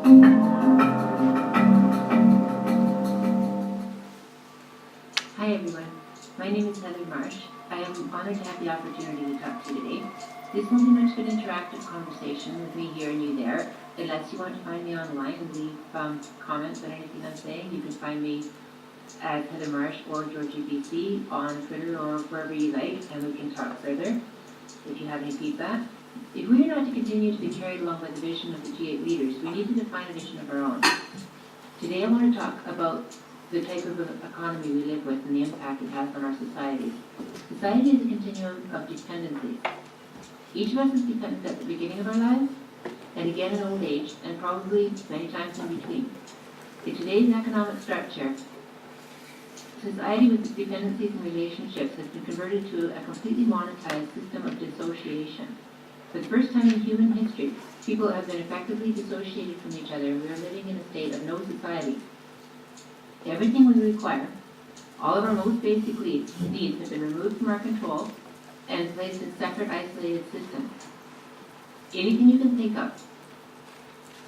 Hi everyone, my name is Heather Marsh. I am honored to have the opportunity to talk to you today. This won't be much of an interactive conversation with me here and you there. Unless you want to find me online and leave comments on anything I'm saying, you can find me as Heather Marsh or Georgie BC on Twitter or wherever you like, and we can talk further if you have any feedback. If we are not to continue to be carried along by the vision of the G8 leaders, we need to define a vision of our own. Today I want to talk about the type of economy we live with and the impact it has on our societies. Society is a continuum of dependencies. Each of us is dependent at the beginning of our lives, and again in old age, and probably many times in between. In today's economic structure, society with its dependencies and relationships has been converted to a completely monetized system of dissociation. For the first time in human history, people have been effectively dissociated from each other, and we are living in a state of no society. Everything we require, all of our most basic needs have been removed from our control and placed in separate, isolated systems. Anything you can think of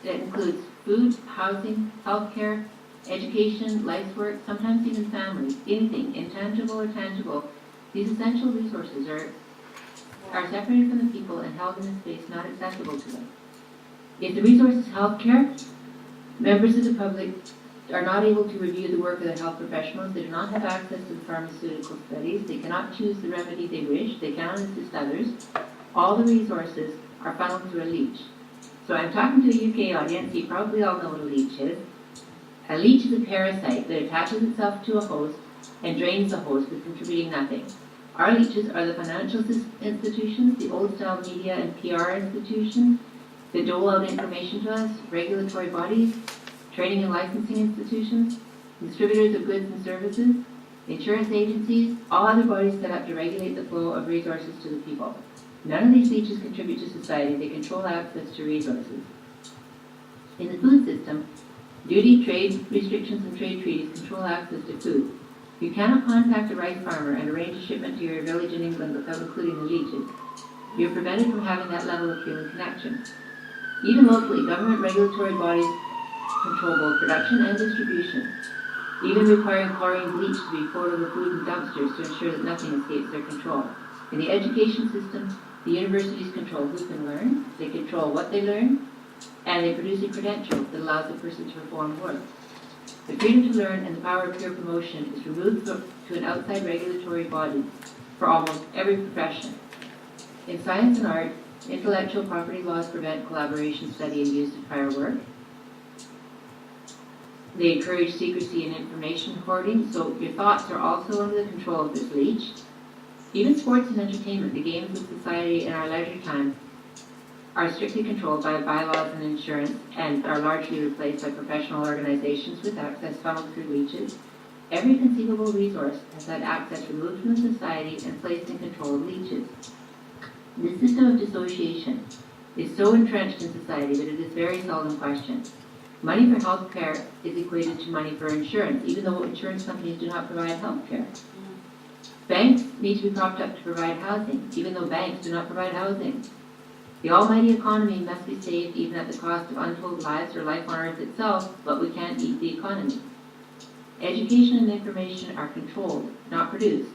that includes food, housing, healthcare, education, life's work, sometimes even family, anything, intangible or tangible, these essential resources are separated from the people and held in a space not accessible to them. If the resource is healthcare, members of the public are not able to review the work of the health professionals. They do not have access to the pharmaceutical studies. They cannot choose the remedy they wish. They cannot assist others. All the resources are funneled through a leech. So I'm talking to a UK audience. You probably all know what a leech is. A leech is a parasite that attaches itself to a host and drains the host with contributing nothing. Our leeches are the financial institutions, the old-style media and PR institutions that dole out information to us, regulatory bodies, training and licensing institutions, distributors of goods and services, insurance agencies, all other bodies set up to regulate the flow of resources to the people. None of these leeches contribute to society. They control access to resources. In the food system, duty, trade restrictions, and trade treaties control access to food. You cannot contact a rice farmer and arrange a shipment to your village in England without including the leeches. You're prevented from having that level of human connection. Even locally, government regulatory bodies control both production and distribution, even requiring chlorine bleach to be poured over food and dumpsters to ensure that nothing escapes their control. In the education system, the universities control who can learn, they control what they learn, and they produce a credential that allows a person to perform work. The freedom to learn and the power of pure promotion is removed to an outside regulatory body for almost every profession. In science and art, intellectual property laws prevent collaboration, study, and use of prior work. They encourage secrecy and information hoarding, so your thoughts are also under the control of this leech. Even sports and entertainment, the games of society in our leisure time, are strictly controlled by bylaws and insurance and are largely replaced by professional organizations with access funneled through leeches. Every conceivable resource has had access removed from the society and placed in control of leeches. This system of dissociation is so entrenched in society that it is very seldom questioned. Money for health care is equated to money for insurance, even though insurance companies do not provide health care. Banks need to be propped up to provide housing, even though banks do not provide housing. The almighty economy must be saved even at the cost of untold lives or life on Earth itself, but we can't eat the economy. Education and information are controlled, not produced,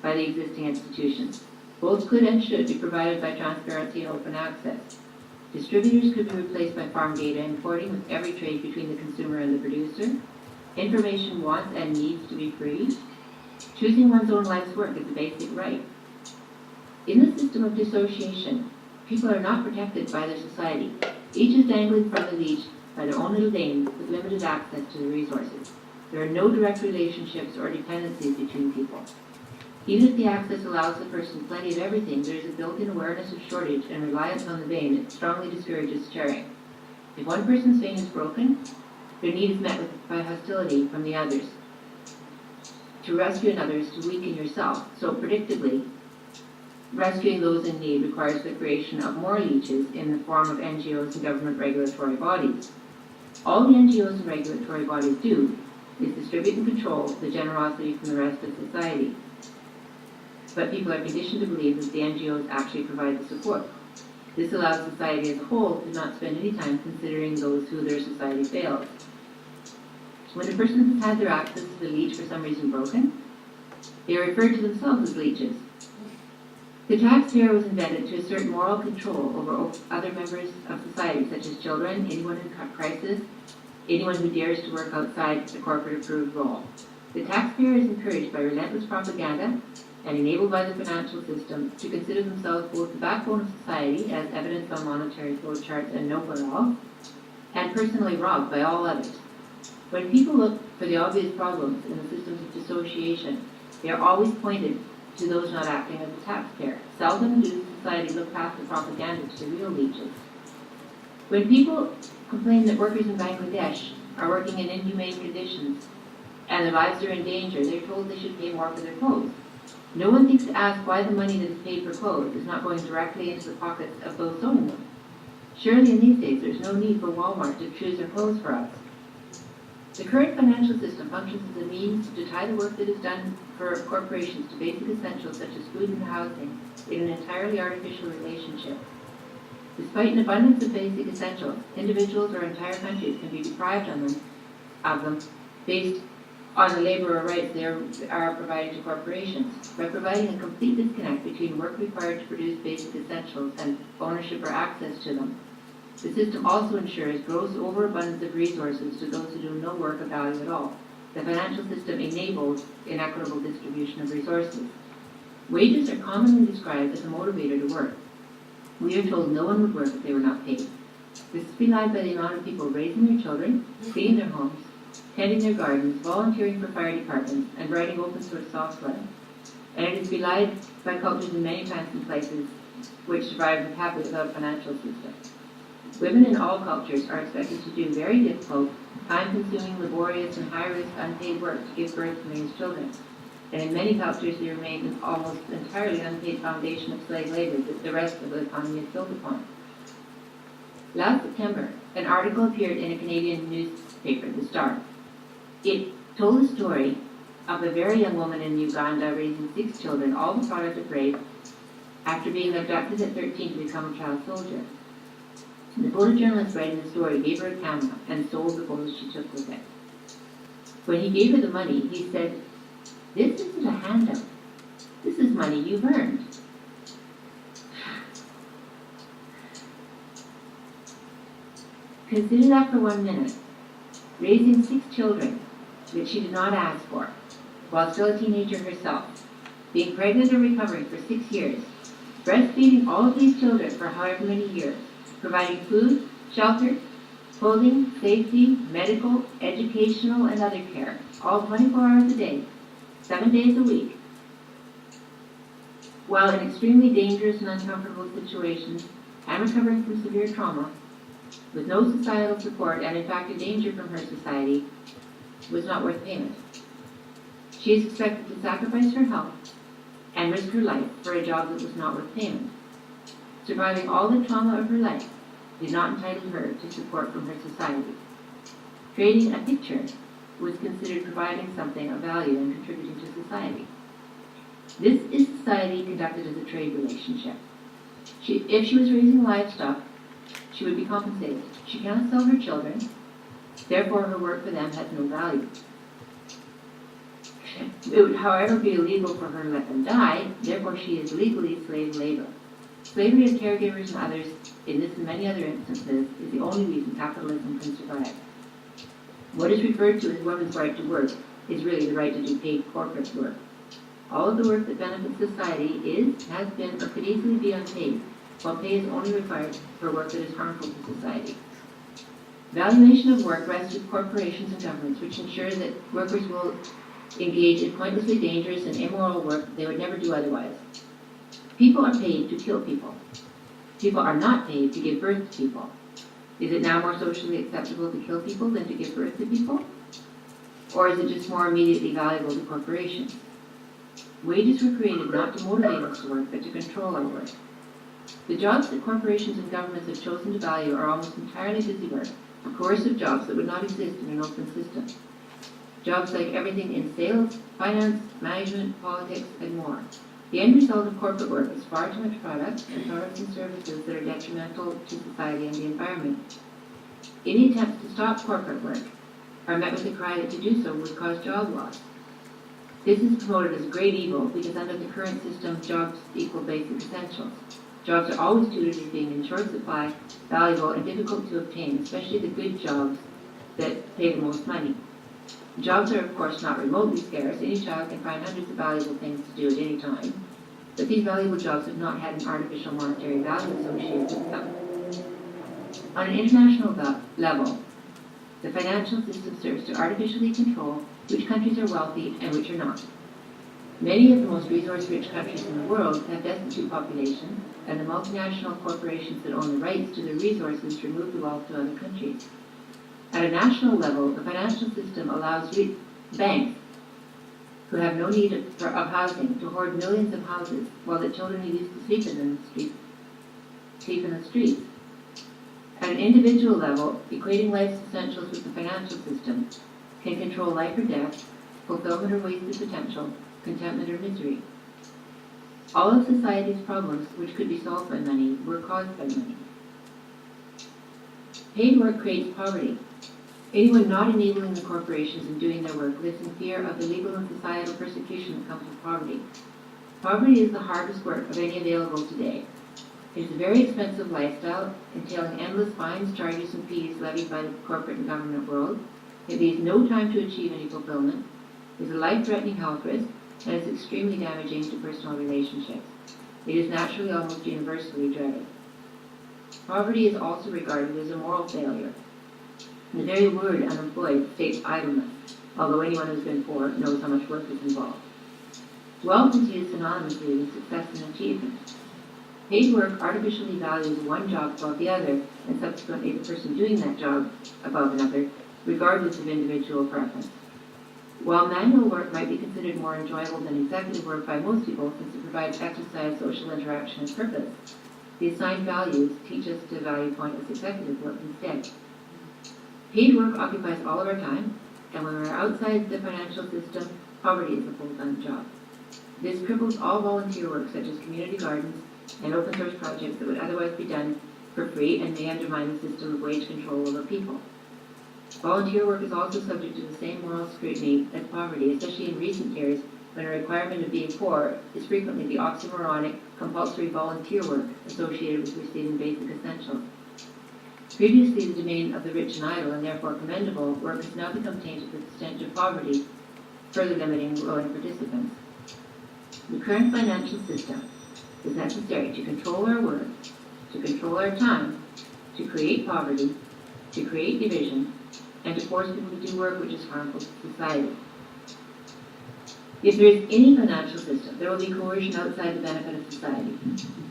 by the existing institutions. Both could and should be provided by transparency and open access. Distributors could be replaced by farm data importing with every trade between the consumer and the producer. Information wants and needs to be free. Choosing one's own life's work is a basic right. In the system of dissociation, people are not protected by their society. Each is dangling from the leech by their own little dame with limited access to the resources. There are no direct relationships or dependencies between people. Even if the access allows the person plenty of everything, there is a built-in awareness of shortage and reliance on the vein that strongly discourages sharing. If one person's vein is broken, their need is met by hostility from the others. To rescue another is to weaken yourself, so predictably, rescuing those in need requires the creation of more leeches in the form of NGOs and government regulatory bodies. All the NGOs and regulatory bodies do is distribute and control the generosity from the rest of society. But people are conditioned to believe that the NGOs actually provide the support. This allows society as a whole to not spend any time considering those who their society fails. When a person has had their access to the leech for some reason broken, they are referred to themselves as leeches. The taxpayer was invented to assert moral control over other members of society, such as children, anyone in crisis, anyone who dares to work outside the corporate-approved role. The taxpayer is encouraged by relentless propaganda and enabled by the financial system to consider themselves both the backbone of society, as evidenced on monetary flow charts and nowhere else, and personally robbed by all others. When people look for the obvious problems in the systems of dissociation, they are always pointed to those not acting as a taxpayer. Seldom do society look past the propaganda to the real leeches. When people complain that workers in Bangladesh are working in inhumane conditions and their lives are in danger, they're told they should pay more for their clothes. No one thinks to ask why the money that is paid for clothes is not going directly into the pockets of those sewing them. Surely in these days there's no need for Walmart to choose their clothes for us. The current financial system functions as a means to tie the work that is done for corporations to basic essentials such as food and housing in an entirely artificial relationship. Despite an abundance of basic essentials, individuals or entire countries can be deprived of them based on the laborer rights they are provided to corporations. By providing a complete disconnect between work required to produce basic essentials and ownership or access to them, the system also ensures gross overabundance of resources to those who do no work of value at all. The financial system enables inequitable distribution of resources. Wages are commonly described as a motivator to work. We are told no one would work if they were not paid. This is belied by the amount of people raising their children, cleaning their homes, tending their gardens, volunteering for fire departments, and writing open source software. And it is belied by cultures in many fancy places which survive happily without a financial system. Women in all cultures are expected to do very difficult, time-consuming, laborious, and high-risk unpaid work to give birth and raise children. And in many cultures, they remain an almost entirely unpaid foundation of slave labor that the rest of the economy is built upon. Last September, an article appeared in a Canadian newspaper, The Star. It told the story of a very young woman in Uganda raising 6 children, all the product of rape, after being abducted at 13 to become a child soldier. The photojournalist writing the story gave her a camera and sold the photos she took with it. When he gave her the money, he said, "This isn't a handout. This is money you've earned." Consider that for 1 minute. Raising 6 children that she did not ask for, while still a teenager herself, being pregnant or recovering for 6 years, breastfeeding all of these children for however many years, providing food, shelter, clothing, safety, medical, educational, and other care, all 24 hours a day, 7 days a week, while in extremely dangerous and uncomfortable situations and recovering from severe trauma, with no societal support and in fact a danger from her society, was not worth payment. She is expected to sacrifice her health and risk her life for a job that was not worth payment. Surviving all the trauma of her life did not entitle her to support from her society. Trading a picture was considered providing something of value and contributing to society. This is society conducted as a trade relationship. If she was raising livestock, she would be compensated. She cannot sell her children, therefore her work for them has no value. It would, however, be illegal for her to let them die, therefore she is legally slave labor. Slavery of caregivers and others, in this and many other instances, is the only reason capitalism can survive. What is referred to as women's right to work is really the right to do paid corporate work. All of the work that benefits society is, has been, or could easily be unpaid, while pay is only required for work that is harmful to society. Valuation of work rests with corporations and governments, which ensure that workers will engage in pointlessly dangerous and immoral work they would never do otherwise. People are paid to kill people. People are not paid to give birth to people. Is it now more socially acceptable to kill people than to give birth to people? Or is it just more immediately valuable to corporations? Wages were created not to motivate us to work, but to control our work. The jobs that corporations and governments have chosen to value are almost entirely busy work, coercive jobs that would not exist in an open system. Jobs like everything in sales, finance, management, politics, and more. The end result of corporate work is far too much product and products and services that are detrimental to society and the environment. Any attempts to stop corporate work are met with the cry that to do so would cause job loss. This is promoted as a great evil because under the current system, jobs equal basic essentials. Jobs are always touted as being in short supply, valuable, and difficult to obtain, especially the good jobs that pay the most money. Jobs are, of course, not remotely scarce. Any child can find hundreds of valuable things to do at any time. But these valuable jobs have not had an artificial monetary value associated with them. On an international level, the financial system serves to artificially control which countries are wealthy and which are not. Many of the most resource-rich countries in the world have destitute populations, and the multinational corporations that own the rights to the resources remove the wealth to other countries. At a national level, the financial system allows banks who have no need of housing to hoard millions of houses while the children who used to sleep in the streets. At an individual level, equating life's essentials with the financial system can control life or death, fulfillment or wasted potential, contentment or misery. All of society's problems, which could be solved by money, were caused by money. Paid work creates poverty. Anyone not enabling the corporations in doing their work lives in fear of the legal and societal persecution that comes with poverty. Poverty is the hardest work of any available today. It is a very expensive lifestyle, entailing endless fines, charges, and fees levied by the corporate and government world. It leaves no time to achieve any fulfillment, is a life-threatening health risk, and is extremely damaging to personal relationships. It is naturally almost universally dreaded. Poverty is also regarded as a moral failure. The very word unemployed states idleness, although anyone who's been poor knows how much work is involved. Wealth is used synonymously with success and achievement. Paid work artificially values one job above the other, and subsequently the person doing that job above another, regardless of individual preference. While manual work might be considered more enjoyable than executive work by most people since it provides exercise, social interaction, and purpose, the assigned values teach us to value pointless executive work instead. Paid work occupies all of our time, and when we're outside the financial system, poverty is a full-time job. This cripples all volunteer work such as community gardens and open source projects that would otherwise be done for free and may undermine the system of wage control over people. Volunteer work is also subject to the same moral scrutiny as poverty, especially in recent years when a requirement of being poor is frequently the oxymoronic, compulsory volunteer work associated with receiving basic essentials. Previously the domain of the rich and idle, and therefore commendable, work has now become tainted with the stench of poverty, further limiting willing participants. The current financial system is necessary to control our work, to control our time, to create poverty, to create division, and to force people to do work which is harmful to society. If there is any financial system, there will be coercion outside the benefit of society.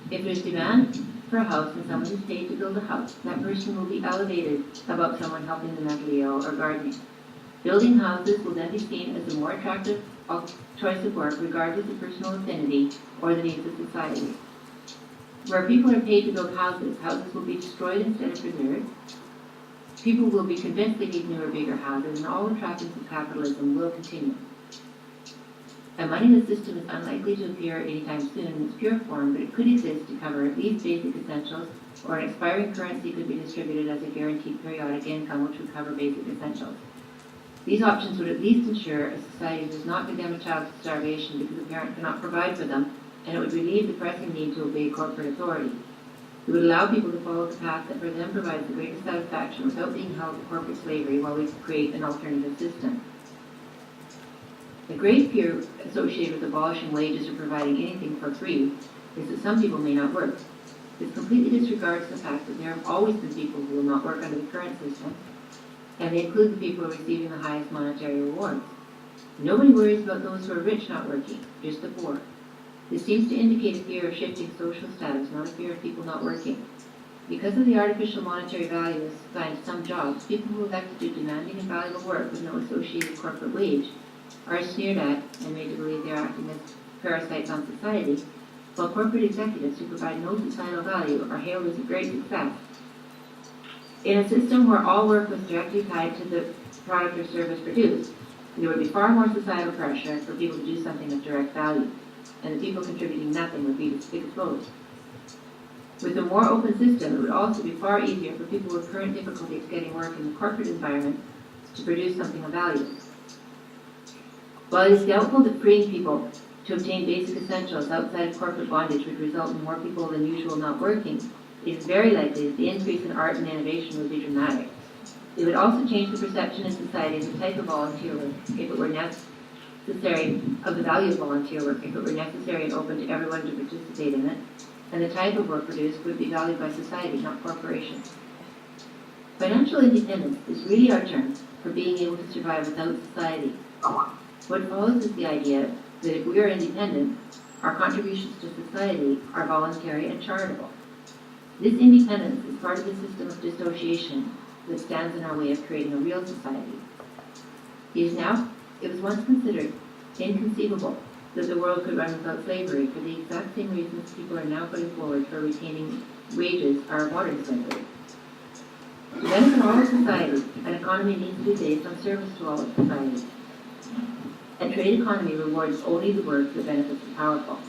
If there is demand for a house and someone is paid to build a house, that person will be elevated above someone helping the mentally ill or gardening. Building houses will then be seen as a more attractive choice of work regardless of personal affinity or the needs of society. Where people are paid to build houses, houses will be destroyed instead of preserved. People will be convinced they need newer, bigger houses, and all the trappings of capitalism will continue. A moneyless system is unlikely to appear anytime soon in its pure form, but it could exist to cover at least basic essentials, or an expiring currency could be distributed as a guaranteed periodic income which would cover basic essentials. These options would at least ensure a society does not condemn a child to starvation because a parent cannot provide for them, and it would relieve the pressing need to obey corporate authority. It would allow people to follow the path that for them provides the greatest satisfaction without being held to corporate slavery while we create an alternative system. The great fear associated with abolishing wages or providing anything for free is that some people may not work. This completely disregards the fact that there have always been people who will not work under the current system, and they include the people receiving the highest monetary rewards. Nobody worries about those who are rich not working, just the poor. This seems to indicate a fear of shifting social status, not a fear of people not working. Because of the artificial monetary value assigned to some jobs, people who elect to do demanding and valuable work with no associated corporate wage are sneered at and made to believe they are acting as parasites on society, while corporate executives who provide no societal value are hailed as a great success. In a system where all work was directly tied to the product or service produced, there would be far more societal pressure for people to do something of direct value. and the people contributing nothing would be exposed. With a more open system, it would also be far easier for people with current difficulties getting work in the corporate environment to produce something of value. While it is doubtful that freeing people to obtain basic essentials outside of corporate bondage would result in more people than usual not working, it is very likely that the increase in art and innovation would be dramatic. It would also change the perception in society of the type of volunteer work, if it were necessary, of the value of volunteer work, if it were necessary and open to everyone to participate in it, and the type of work produced would be valued by society, not corporations. Financial independence is really our term for being able to survive without society. What follows is the idea that if we are independent, our contributions to society are voluntary and charitable. This independence is part of the system of dissociation that stands in our way of creating a real society. It was once considered inconceivable that the world could run without slavery for the exact same reasons people are now putting forward for retaining wages are modern slavery. To benefit all of society, an economy needs to be based on service to all of society. A trade economy rewards only the work that benefits the powerful.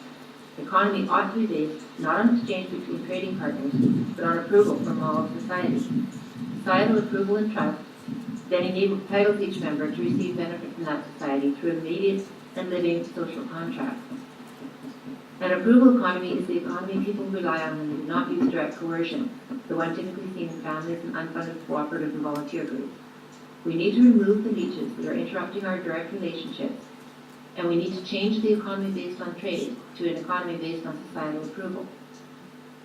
The economy ought to be based not on exchange between trading partners, but on approval from all of society. Societal approval and trust then entitles each member to receive benefit from that society through immediate and living social contracts. An approval economy is the economy people rely on when they do not use direct coercion, the one typically seen in families and unfunded cooperative and volunteer groups. We need to remove the leeches that are interrupting our direct relationships, and we need to change the economy based on trade to an economy based on societal approval.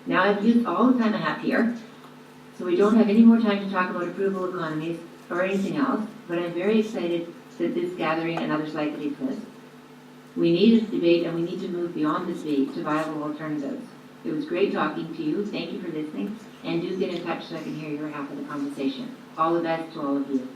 Now I've used all the time I have here, so we don't have any more time to talk about approval economies or anything else, but I'm very excited that this gathering and others like it exist. We need a debate, and we need to move beyond this debate to viable alternatives. It was great talking to you. Thank you for listening, and do get in touch so I can hear your half of the conversation. All the best to all of you.